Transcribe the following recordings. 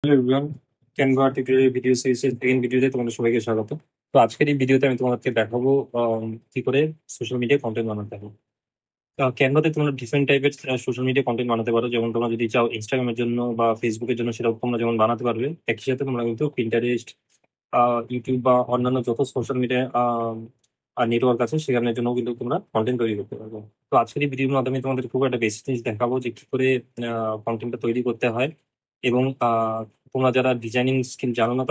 Hello everyone, Canva tutorial video সিরিজের second ভিডিওতে তোমাদের সবাইকে স্বাগত। তো আজকের এই ভিডিওতে আমি তোমাদেরকে দেখাবো কি করে সোশ্যাল মিডিয়া কন্টেন্ট বানাতে হবে। ক্যানভাতে তোমরা ডিফারেন্ট টাইপের সোশ্যাল মিডিয়া কন্টেন্ট বানাতে পারো। যেমন তোমরা যদি চাও ইনস্টাগ্রামের জন্য বা ফেসবুকের জন্য, সেটা তোমরা যেমন বানাতে পারবে, একই সাথে তোমরা কিন্তু পিন্টারেস্ট, ইউটিউব বা অন্যান্য যত সোশ্যাল মিডিয়া নেটওয়ার্ক আছে সেখানের জন্য কিন্তু তোমরা কন্টেন্ট তৈরি করতে পারবে। তো আজকের এই ভিডিওর মাধ্যমে তোমাদের খুব একটা বেসিক জিনিস দেখাবো যে কি করে কন্টেন্টটা তৈরি করতে হয়। এবং তোমরা যারা ডিজাইনিং স্কিল জানো না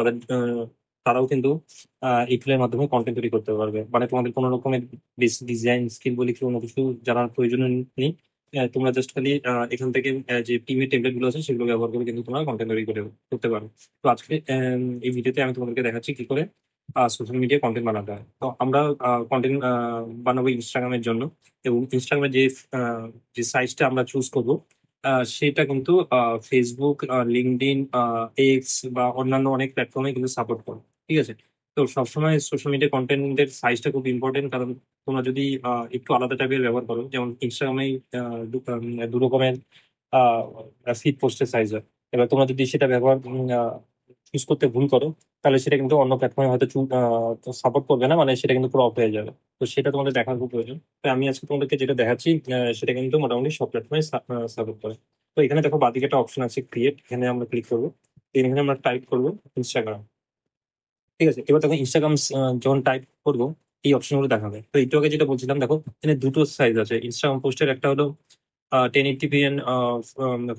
তারাও কিন্তু এই টুলের মাধ্যমে কন্টেন্ট তৈরি করতে পারবে। মানে তোমাদের কোনো রকমের বেসিক ডিজাইন স্কিল বলে কোনো কিছু জানার প্রয়োজন নেই। তোমরা জাস্ট খালি এখান থেকে যে টিমের টেমপ্লেট গুলো আছে সেগুলো ব্যবহার করে কিন্তু তোমরা কন্টেন্ট তৈরি করতে পারো। তো আজকে এই ভিডিওতে আমি তোমাদেরকে দেখাচ্ছি কি করে সোশ্যাল মিডিয়া কন্টেন্ট বানাতে হয়। তো আমরা কন্টেন্ট বানাবো ইনস্টাগ্রামের জন্য। এবং ইনস্টাগ্রামের যে সাইজটা আমরা চুজ করব সেটা কিন্তু ফেসবুক, লিঙ্কডইন, এক্স বা অন্যান্য অনেক প্ল্যাটফর্মে কিন্তু সাপোর্ট করে। ঠিক আছে। তো সবসময় সোশ্যাল মিডিয়া কন্টেন্টের সাইজটা খুব ইম্পর্টেন্ট, কারণ তোমরা যদি একটু আলাদা টাইপের ব্যবহার করো, যেমন ইনস্টাগ্রামে দু রকমের ফিড পোস্টের সাইজ হয়। এবার তোমরা যদি সেটা ব্যবহার চুজ করতে ভুল করো, তাহলে সেটা কিন্তু অন্য প্ল্যাটফর্মে হয়তো সাপোর্ট করবে না, মানে সেটা কিন্তু পুরো অফ হয়ে যাবে। তো সেটা তোমাদের দেখার খুব প্রয়োজন। তো আমি আজকে তোমাদেরকে যেটা দেখাচ্ছি সেটা কিন্তু মোটামুটি সব প্ল্যাটফর্মে সাপোর্ট করে। তো এখানে দেখো বাদিকে একটা অপশন আছে ক্রিয়েট, এখানে আমরা ক্লিক করবো। এখানে আমরা টাইপ করবো ইনস্টাগ্রাম। ঠিক আছে। এবার দেখো ইনস্টাগ্রাম যখন টাইপ করবো এই অপশন গুলো দেখাবে। তো একটু আগে যেটা বলছিলাম, দেখো এখানে দুটো সাইজ আছে ইনস্টাগ্রাম পোস্টের। একটা হলো 1080p এন্ড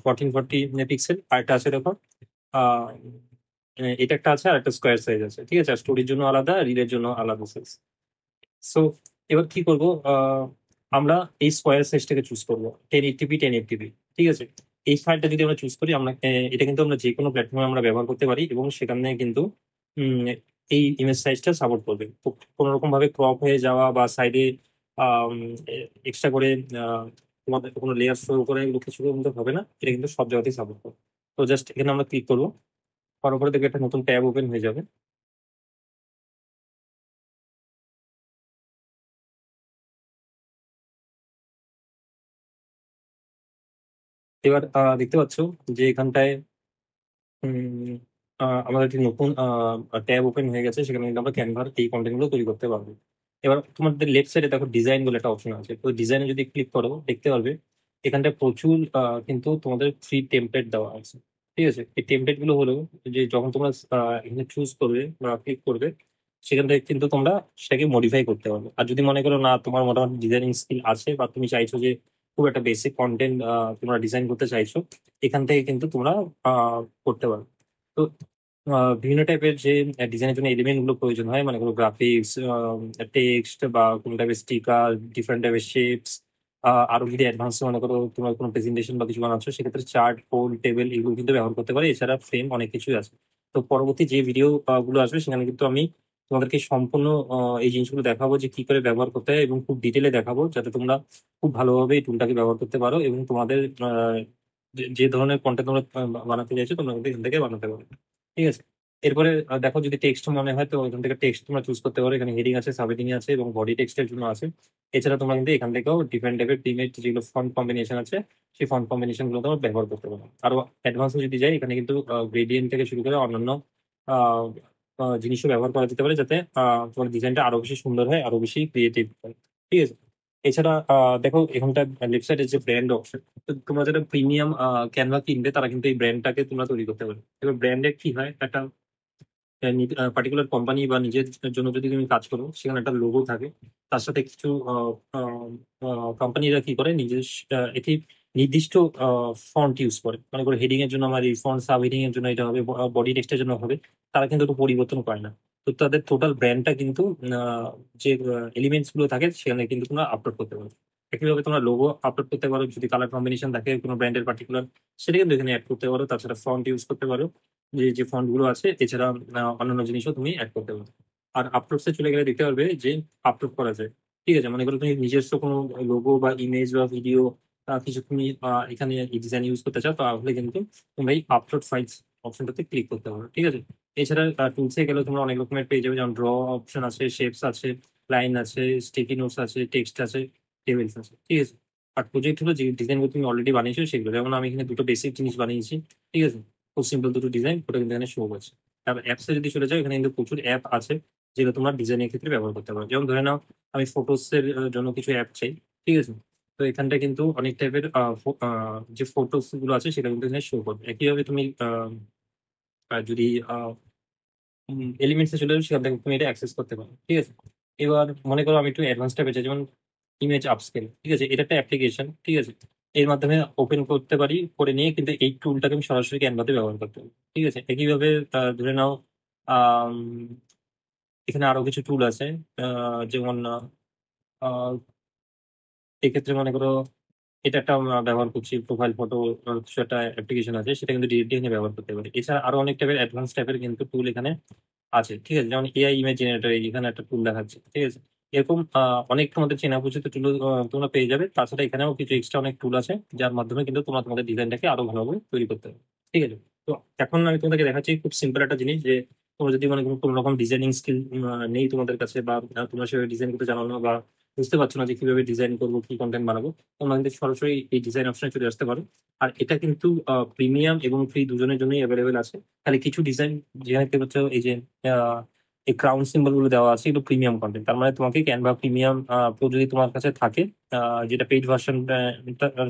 1440 পিক্সেল, আর একটা আছে দেখো আহ, এটা একটা আছে, আর একটা স্কোয়ার সাইজ আছে। ঠিক আছে। আর স্টোরির জন্য আলাদা, রিলের জন্য আলাদা সাইজ। সো এবার কি করবো, আমরা এই স্কোয়ার সাইজটাকে চুজ করবো, 1080p 1080p। ঠিক আছে। এই ফাইলটা যদি আমরা চুজ করি, আমরা এটা কিন্তু আমরা যে কোনো প্ল্যাটফর্মে আমরা ব্যবহার করতে পারি, এবং সেখানে কিন্তু উম, এই ইমেজ সাইজটা সাপোর্ট করবে। তো কোনো রকম ভাবে ক্রপ হয়ে যাওয়া বা সাইডে এক্সট্রা করে আহ, তোমাদের কোনো লেয়ার শো করে এগুলো কিছু কিন্তু হবে না, এটা কিন্তু সব জায়গাতেই সাপোর্ট করবে। তো জাস্ট এখানে আমরা ক্লিক করবো, করার পরে দেখবে একটা নতুন ট্যাব ওপেন হয়ে যাবে। এবার দেখতে পাচ্ছ যে এখানটায় আমাদের একটি নতুন ট্যাব ওপেন হয়ে গেছে, সেখানে কিন্তু আমরা ক্যানভার এই কন্টেন্ট গুলো তৈরি করতে পারবো। এবার তোমাদের লেফট সাইডে দেখো ডিজাইন বলে একটা অপশন আছে। তো ডিজাইনে যদি ক্লিক করো দেখতে পারবে এখানটায় প্রচুর কিন্তু তোমাদের ফ্রি টেমপ্লেট দেওয়া আছে। ঠিক আছে। এই টেমপ্লেট গুলো হলো যে যখন তোমরা এখানে চুজ করবে বা ক্লিক করবে, সেখান থেকে কিন্তু তোমরা সেটাকে মডিফাই করতে পারবে। আর যদি মনে করো না তোমার মোটামুটি ডিজাইনিং স্কিল আছে, বা তুমি চাইছো যে খুব একটা বেসিক কন্টেন্ট তোমরা ডিজাইন করতে চাইছো, এখান থেকে কিন্তু তোমরা করতে পারো। তো বিভিন্ন টাইপের যে ডিজাইনের জন্য এলিমেন্ট গুলো প্রয়োজন হয়, মানে কোনো গ্রাফিক্স, টেক্সট বা কোনো টাইপের স্টিকার, ডিফারেন্ট টাইপের শেপস, আরো যদি অ্যাডভান্স মনে করো তোমার কোনো প্রেজেন্টেশন বা কিছু বানাচ্ছো, সেক্ষেত্রে চার্ট, পোল, টেবিল এগুলো কিন্তু ব্যবহার করতে পারে। এছাড়া ফ্রেম অনেক কিছুই আছে। তো পরবর্তী যে ভিডিও গুলো আসবে সেখানে কিন্তু আমি তোমাদেরকে সম্পূর্ণ এই জিনিসগুলো দেখাবো যে কি করে ব্যবহার করতে হয়, এবং খুব ডিটেলে দেখাবো, যাতে তোমরা খুব ভালোভাবে এই টুলটাকে ব্যবহার করতে পারো এবং তোমাদের যে ধরনের কন্টেন্ট তোমরা বানাতে চাইছো তোমরা কিন্তু এখান থেকে বানাতে পারো। ঠিক আছে। এরপরে দেখো যদি টেক্সট মনে হয় তো এখান থেকে টেক্সট তোমরা চুজ করতে পারো। এখানে হেডিং আছে, সাব হেডিং আছে এবং বডি টেক্সটের জন্য আছে। এছাড়া তোমরা কিন্তু এখান থেকেও ডিফারেন্ট টাইপের প্রিমের যেগুলো ফন্ট কম্বিনেশন আছে সেই ফন্ট কম্বিনেশন গুলো তোমরা ব্যবহার করতে পারো। আরো অ্যাডভান্স যদি যাই, এখানে কিন্তু গ্রেডিয়েন্ট থেকে শুরু করে অন্যান্য আহ, জিনিসও ব্যবহার করা যেতে পারে, যাতে তোমার ডিজাইনটা আরো বেশি সুন্দর হয়, আরো বেশি ক্রিয়েটিভ হয়। ঠিক আছে। এছাড়া দেখো এখানটা লেফট সাইডে যে ব্র্যান্ড অপশন, তো তোমরা যারা প্রিমিয়াম ক্যানভা কিনবে তারা কিন্তু এই ব্র্যান্ডটাকে তোমরা তৈরি করতে পারো। এবার ব্র্যান্ডের কি হয়, একটা পার্টিকুলার কোম্পানি বা নিজের জন্য যদি তুমি কাজ করো, সেখানে একটা লোগো থাকে। তার সাথে কিছু কোম্পানিরা কি করে, নিজের একটি নির্দিষ্ট ফন্ট ইউজ করে। মনে করো হেডিং এর জন্য আমার এই ফন্ট, সাব হেডিং এর জন্য এটা হবে, বডি টেক্সটের জন্য হবে। তারা কিন্তু একটু পরিবর্তন করে না। তো তাদের টোটাল ব্র্যান্ডটা কিন্তু আহ, যে এলিমেন্টস গুলো থাকে সেখানে কিন্তু তোমরা আপলোড করতে পারো। একইভাবে তোমরা লোগো আপলোড করতে পারো, যদি কালার কম্বিনেশন থাকে কোনো ব্র্যান্ডের পার্টিকুলার, সেটা কিন্তু এখানে অ্যাড করতে পারো। তাছাড়া ফন্ট ইউজ করতে পারো, যে যে ফন্ট গুলো আছে। এছাড়া অন্যান্য জিনিসও তুমি অ্যাড করতে পারো। আর আপলোডসে চলে গেলে দেখতে পারবে যে আপলোড করা যায়। ঠিক আছে। মনে করো তুমি নিজস্ব কোনো লোগো বা ইমেজ বা ভিডিও কিছু তুমি এখানে ডিজাইন ইউজ করতে চাও, তাহলে কিন্তু তোমরা এই আপলোড ফাইলস অপশনটাতে ক্লিক করতে পারো। ঠিক আছে। এছাড়া টুলসে গেলে তোমরা অনেক রকমের পেয়ে যাবে, যেমন ড্র অপশন আছে, শেপস আছে, লাইন আছে, স্টিকি নোটস আছে, টেক্সট আছে, টেবিলস আছে। ঠিক আছে। আর প্রজেক্ট হলো যে ডিজাইনগুলো তুমি অলরেডি বানিয়েছো সেগুলো, যেমন আমি এখানে দুটো বেসিক জিনিস বানিয়েছি। ঠিক আছে। খুব সিম্পল দুটো ডিজাইন ওটা কিন্তু এখানে শো করছে। তারপর অ্যাপসে যদি চলে যাও, এখানে কিন্তু প্রচুর অ্যাপ আছে যেগুলো তোমরা ডিজাইনের ক্ষেত্রে ব্যবহার করতে পারো। যেমন ধরে নাও আমি ফটোস এর জন্য কিছু অ্যাপ চাই, ঠিক আছে? তো এখানটা কিন্তু অনেক টাইপের যে ফটোস গুলো আছে সেটা কিন্তু এখানে শো করবে। একইভাবে তুমি যদি এলিমেন্টসে চলে যাও, সেখান থেকে তুমি এটা অ্যাক্সেস করতে পারো, ঠিক আছে? এবার মনে করো আমি একটু অ্যাডভান্স টাইপের চাই, যেমন ইমেজ আপস্কেল, ঠিক আছে? এটা একটা অ্যাপ্লিকেশন, ঠিক আছে? এর মাধ্যমে ওপেন করতে পারি, করে নিয়ে কিন্তু এই টুলটাকে আমি সরাসরি ক্যানভাতে ব্যবহার করতে পারি, ঠিক আছে? একইভাবে ধরে নাও আম, এখানে আরো কিছু টুল আছে, যেমন এক্ষেত্রে মনে করো এটা একটা আমরা ব্যবহার করছি, প্রোফাইল ফটো কিছু একটা অ্যাপ্লিকেশন আছে, সেটা কিন্তু ডিরেক্টলি এখানে ব্যবহার করতে পারি। এছাড়া আরো অনেক টাইপের অ্যাডভান্স টাইপের কিন্তু টুল এখানে আছে, ঠিক আছে? যেমন এআই ইমেজ জেনারেটর, এখানে একটা টুল দেখাচ্ছে, ঠিক আছে? এরকম অনেক তোমাদের চেনা পরিচিত টুল তোমরা পেয়ে যাবে। তাছাড়া এখানেও কিছু এক্সট্রা অনেক টুল আছে যার মাধ্যমে কিন্তু তোমরা তোমাদের ডিজাইনটাকে আরো ভালোভাবে তৈরি করতে পারবে, ঠিক আছে? তো এখন আমি তোমাদেরকে দেখাচ্ছি খুব সিম্পল একটা জিনিস, যে তোমরা যদি মানে কোনো রকম ডিজাইনিং স্কিল নেই তোমাদের কাছে, বা তোমরা সেভাবে ডিজাইন করতে জানো না, বা বুঝতে পারছো না যে কিভাবে ডিজাইন করবো, কি কন্টেন্ট বানাবো, তোমরা কিন্তু সরাসরি এই ডিজাইন অপশনে চলে আসতে পারো। আর এটা কিন্তু প্রিমিয়াম এবং ফ্রি দুজনের জন্যই অ্যাভেলেবেল আছে। খালি কিছু ডিজাইন যেখানে হচ্ছে এই যে আহ, এই ক্রাউন সিম্বল গুলো দেওয়া আছে, এগুলো প্রিমিয়াম কন্টেন্ট। তার মানে তোমাকে ক্যানভা প্রিমিয়াম প্রো যদি তোমার কাছে থাকে, যেটা পেইড ভার্সন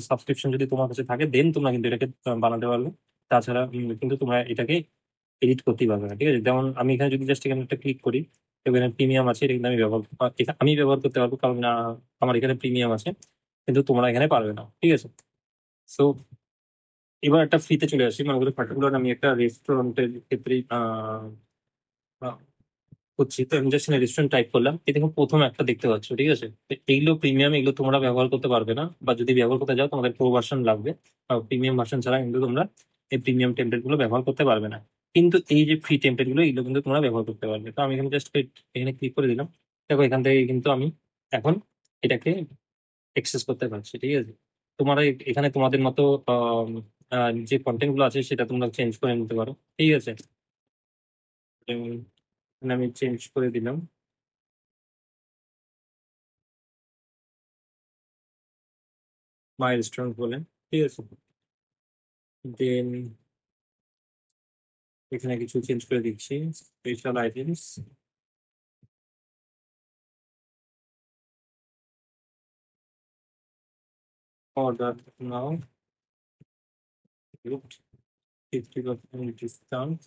সাবস্ক্রিপশন যদি তোমার কাছে থাকে, দেন তোমরা কিন্তু এটাকে বানাতে পারবে। তাছাড়া কিন্তু তোমরা এটাকে এডিট করতেই পারবে না, ঠিক আছে? যেমন আমি এখানে যদি জাস্ট এখানে একটা ক্লিক করি, এখানে প্রিমিয়াম আছে, এটা কিন্তু আমি আমি ব্যবহার করতে পারবো, কারণ আমার এখানে প্রিমিয়াম আছে, কিন্তু তোমরা এখানে পারবে না, ঠিক আছে? সো এবার একটা ফ্রিতে চলে আসি, মানে পার্টিকুলার আমি একটা রেস্টুরেন্টের ক্ষেত্রে আহ, করছি। তো আমি জাস্ট রেস্টুরেন্ট টাইপ করলাম, এই দেখো প্রথম একটা দেখতে পাচ্ছ, ঠিক আছে? তো এইগুলো প্রিমিয়াম, এগুলো তোমরা ব্যবহার করতে পারবে না, বা যদি ব্যবহার করতে যাও তোমাদের প্রো ভার্সন লাগবে। প্রিমিয়াম ভার্সন ছাড়া কিন্তু তোমরা এই প্রিমিয়াম টেমপ্লেট গুলো ব্যবহার করতে পারবে না। কিন্তু এই যে ফ্রি টেমপ্লেট গুলো, এগুলো কিন্তু তোমরা ব্যবহার করতে পারবে। তো আমি এখানে জাস্ট এখানে ক্লিক করে দিলাম। দেখো এখান থেকে কিন্তু আমি এখন এটাকে এক্সেস করতে পারছি, ঠিক আছে? তোমরা এখানে তোমাদের মতো যে কন্টেন্ট গুলো আছে সেটা তোমরা চেঞ্জ করে নিতে পারো, ঠিক আছে? যেমন এখানে আমি চেঞ্জ করে দিলাম মাই রেস্টুরেন্ট বলে, ঠিক আছে? দেন এখানে কিছু চেঞ্জ করে দিচ্ছি, স্পেশাল আইটেমস, অর্ডার নাও, 50% ডিসকাউন্ট,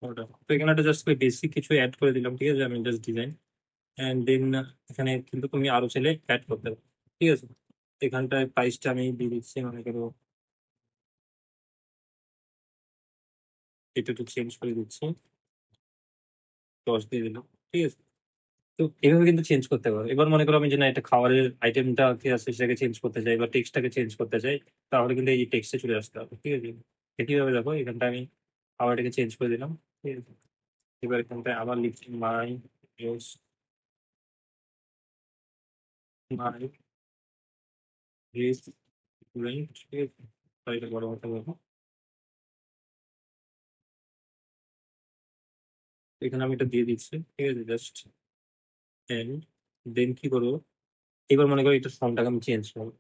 অর্ডার। তো এখানে একটা জাস্ট বেসিক কিছু অ্যাড করে দিলাম, ঠিক আছে? আমি জাস্ট ডিজাইন অ্যান্ড দেন এখানে কিন্তু তুমি আরো চাইলে অ্যাড করতে পারো, ঠিক আছে? এখানটায় প্রাইসটা আমি দিয়ে দিচ্ছি, মনে করো এটা একটু চেঞ্জ করে দিচ্ছি, 10 দিয়ে দিলাম, ঠিক আছে? তো এভাবে কিন্তু চেঞ্জ করতে পারো। এবার মনে করো আমি যে না, এটা খাবারের আইটেমটা কি আছে সেটাকে চেঞ্জ করতে চাই, বা টেক্সটটাকে চেঞ্জ করতে চাই, তাহলে কিন্তু এই টেক্সটে চলে আসতে হবে, ঠিক আছে? একইভাবে দেখো এখানটা আমি খাবারটাকে চেঞ্জ করে দিলাম, ঠিক আছে? এবার এখানটায় আবার লিখছি মাই মাই রেস্টুরেন্ট, ঠিক আছে? তাই এটা বড় কথা বলবো। এখানে আমি এটা দিয়ে দিচ্ছি, ঠিক আছে? জাস্ট এন্ড দেন কি করবো, এবার মনে করো এটা ফর্মটাকে আমি চেঞ্জ করবো।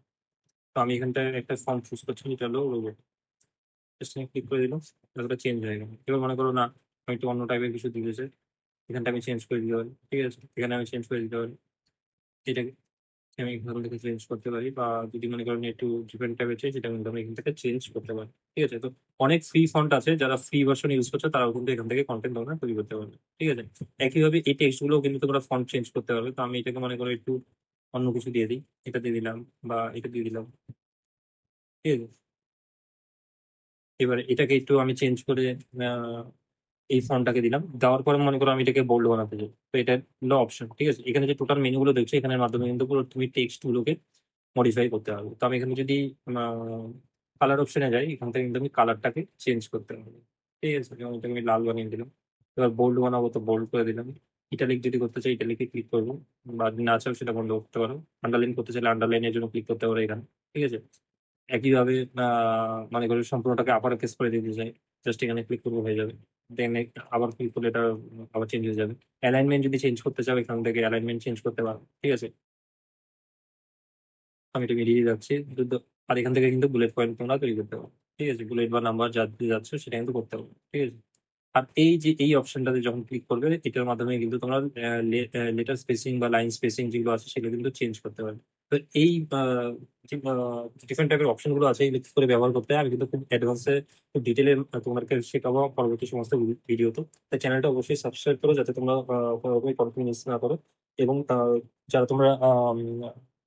তো আমি এখানটায় একটা ফর্ম চুজ করছি, এটা হলো রোবট। জাস্ট আমি ক্লিক করে দিলাম, ওটা চেঞ্জ হয়ে গেল। এবার মনে করো না, আমি একটু অন্য টাইপের কিছু দিতে চাই, এখানটা আমি চেঞ্জ করে দিতে পারি, ঠিক আছে? এখানে আমি চেঞ্জ করে দিতে পারি, এটাকে আমি এখান থেকে চেঞ্জ করতে পারি। বা যদি মনে করেন একটু ডিফারেন্ট টাইপের চাই, সেটা কিন্তু আমি এখান থেকে চেঞ্জ করতে পারি, ঠিক আছে? তো অনেক ফ্রি ফন্ট আছে, যারা ফ্রি ভার্সন ইউজ করছে তারাও কিন্তু এখান থেকে কন্টেন্ট তোমরা তৈরি করতে পারবে, ঠিক আছে? একইভাবে এই টেক্সট গুলো কিন্তু তোমরা ফন্ট চেঞ্জ করতে পারবে। তো আমি এটাকে মনে করো একটু অন্য কিছু দিয়ে দিই, এটা দিয়ে দিলাম, বা এটা দিয়ে দিলাম, ঠিক আছে? এবারে এটাকে একটু আমি চেঞ্জ করে এই ফন্টটাকে দিলাম, দেওয়ার পরে মনে করো আমি এটাকে বোল্ড বানাতে চাই, তো এটা হলো অপশন, ঠিক আছে? এখানে যে টোটাল মেনু গুলো দেখছো, এখানের মাধ্যমে কিন্তু পুরো তুমি টেক্সট গুলোকে মডিফাই করতে পারবে। তো আমি এখানে যদি কালার অপশনে যাই, এখান থেকে কিন্তু আমি কালারটাকে চেঞ্জ করতে পারবো, ঠিক আছে? যেমন এটাকে আমি লাল বানিয়ে দিলাম। এবার বোল্ড বানাবো, তো বোল্ড করে দিলাম। ইটালিক যদি করতে চাই, ইটালিকে ক্লিক করবো, বা যদি না চাও সেটা বন্ধ করতে পারো। আন্ডারলাইন করতে চাইলে আন্ডারলাইনের জন্য ক্লিক করতে পারো এখানে, ঠিক আছে? একইভাবে মানে করে সম্পূর্ণটাকে আবার কেস করে দিতে চাই, জাস্ট এখানে ক্লিক করবো, হয়ে যাবে। দেন আবার ক্লিক করলে এটা আবার চেঞ্জ হয়ে যাবে। অ্যালাইনমেন্ট যদি চেঞ্জ করতে চাও, এখান থেকে অ্যালাইনমেন্ট চেঞ্জ করতে পারো, ঠিক আছে? আমি এটা মিলিয়ে যাচ্ছি। আর এখান থেকে কিন্তু বুলেট পয়েন্ট তোমরা তৈরি করতে পারো। ঠিক আছে, বুলেট বা নাম্বার যা দিতে যাচ্ছ সেটা কিন্তু করতে পারো। ঠিক আছে, আর এই যে এই অপশনটাতে যখন ক্লিক করবে এটার মাধ্যমে কিন্তু তোমরা লেটার স্পেসিং বা লাইন স্পেসিং যেগুলো আছে সেগুলো কিন্তু চেঞ্জ করতে পারবে। তো এই ডিফারেন্ট টাইপের অপশন গুলো আছে, এগুলো কি করে ব্যবহার করতে হয় আমি কিন্তু খুব অ্যাডভান্সে খুব ডিটেলে তোমাদেরকে শেখাবো পরবর্তী সমস্ত ভিডিওতে। তাই চ্যানেলটা অবশ্যই সাবস্ক্রাইব করো যাতে তোমরা কোনোরকমই কন্টেন্ট মিস না করো। এবং যারা তোমরা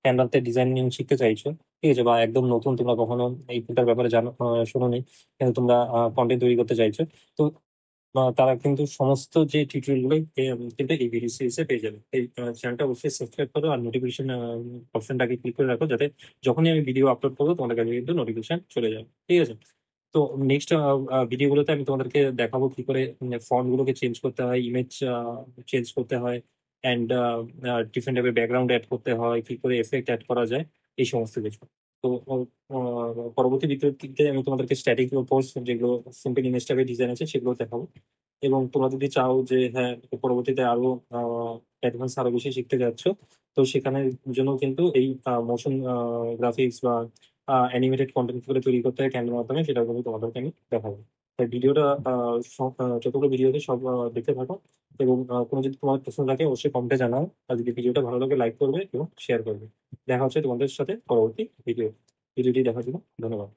ক্যানভাতে ডিজাইনিং শিখতে চাইছো, ঠিক আছে, বা একদম নতুন, তোমরা কখনো এই ফিল্টার ব্যাপারে জানো শোনোনি, কিন্তু তোমরা কন্টেন্ট তৈরি করতে চাইছো, তো তারা কিন্তু সমস্ত যে টিউটোরিয়াল গুলো কিন্তু এই ভিডিও সিরিজে পেয়ে যাবে। এই চ্যানেলটা অবশ্যই সাবস্ক্রাইব করো আর নোটিফিকেশন অপশনটাকে ক্লিক করে রাখো যাতে যখনই আমি ভিডিও আপলোড করবো তোমাদের কাছে কিন্তু নোটিফিকেশন চলে যাবে। ঠিক আছে, তো নেক্সট ভিডিওগুলোতে আমি তোমাদেরকে দেখাবো কি করে ফন্ট গুলোকে চেঞ্জ করতে হয়, ইমেজ চেঞ্জ করতে হয়, অ্যান্ড ডিফারেন্ট টাইপের ব্যাকগ্রাউন্ড অ্যাড করতে হয়, কি করে এফেক্ট অ্যাড করা যায়, এই সমস্ত কিছু। তো পরবর্তী ভিডিওতে আমি তোমাদেরকে স্ট্যাটিক পোস্ট যেগুলো সিম্পল ইমেজ টাইপের ডিজাইন আছে সেগুলো দেখাবো। এবং তোমরা যদি চাও যে হ্যাঁ পরবর্তীতে আরো অ্যাডভান্স আরো বেশি শিখতে যাচ্ছ, তো সেখানের জন্য কিন্তু এই মোশন গ্রাফিক্স বা অ্যানিমেটেড কন্টেন্ট করে তৈরি করতে হয় ক্যামেরার মাধ্যমে, সেটা কিন্তু তোমাদেরকে আমি দেখাবো। তাই ভিডিওটা যতগুলো ভিডিও আছে সব দেখতে থাকো। এবং কোনো যদি তোমার প্রশ্ন থাকে অবশ্যই কমেন্টে জানাও। আর যদি ভিডিওটা ভালো লাগে লাইক করবে এবং শেয়ার করবে। দেখা হচ্ছে তোমাদের সাথে পরবর্তী ভিডিওটি দেখার জন্য ধন্যবাদ।